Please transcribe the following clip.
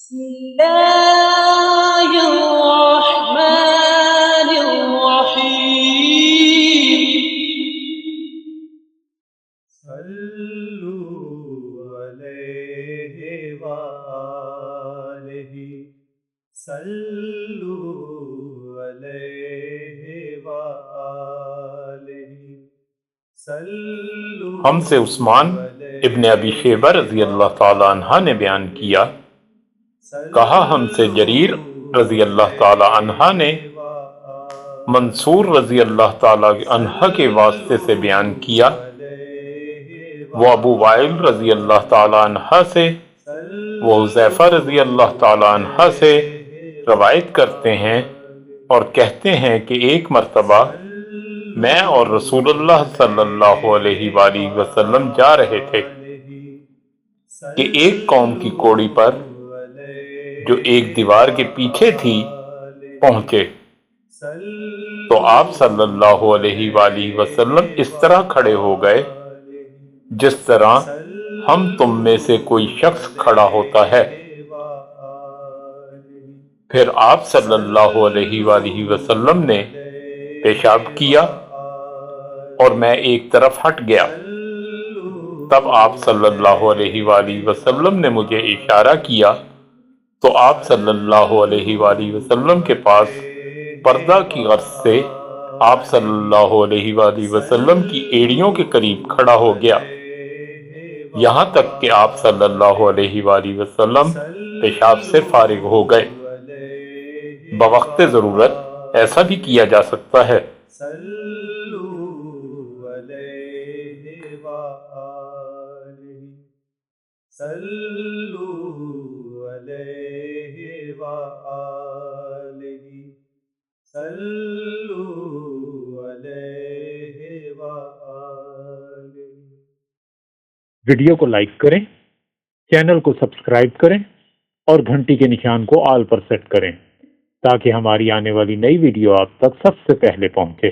بسم الله الرحمن الرحيم صلوا عليه وآله صلوا عليه وآله صلوا ہم سے عثمان ابن ابی شیبہ رضی اللہ تعالی عنہ نے بیان کیا، کہا ہم سے جریر رضی اللہ تعالی عنہ نے منصور رضی اللہ تعالی عنہ کے واسطے سے بیان کیا، وہ ابو وائل رضی اللہ تعالی عنہ سے، وہ حذیفہ رضی اللہ تعالی عنہ سے روایت کرتے ہیں اور کہتے ہیں کہ ایک مرتبہ میں اور رسول اللہ صلی اللہ علیہ وآلہ وسلم جا رہے تھے کہ ایک قوم کی کوڑی پر جو ایک دیوار کے پیچھے تھی پہنچے، تو آپ صلی اللہ علیہ وآلہ وسلم اس طرح کھڑے ہو گئے جس طرح ہم تم میں سے کوئی شخص کھڑا ہوتا ہے۔ پھر آپ صلی اللہ علیہ وآلہ وسلم نے پیشاب کیا اور میں ایک طرف ہٹ گیا، تب آپ صلی اللہ علیہ وآلہ وسلم نے مجھے اشارہ کیا تو آپ صلی اللہ علیہ وآلہ وسلم کے پاس پردہ کی غرض سے آپ صلی اللہ علیہ وآلہ وسلم کی ایڑیوں کے قریب کھڑا ہو گیا، یہاں تک کہ آپ صلی اللہ علیہ وآلہ وسلم پیشاب سے فارغ ہو گئے۔ بوقت ضرورت ایسا بھی کیا جا سکتا ہے۔ صلوا عليه وآله صلوا عليه وآله صلوا عليه وآله۔ ویڈیو کو لائک کریں، چینل کو سبسکرائب کریں اور گھنٹی کے نشان کو آل پر سیٹ کریں تاکہ ہماری آنے والی نئی ویڈیو آپ تک سب سے پہلے پہنچے۔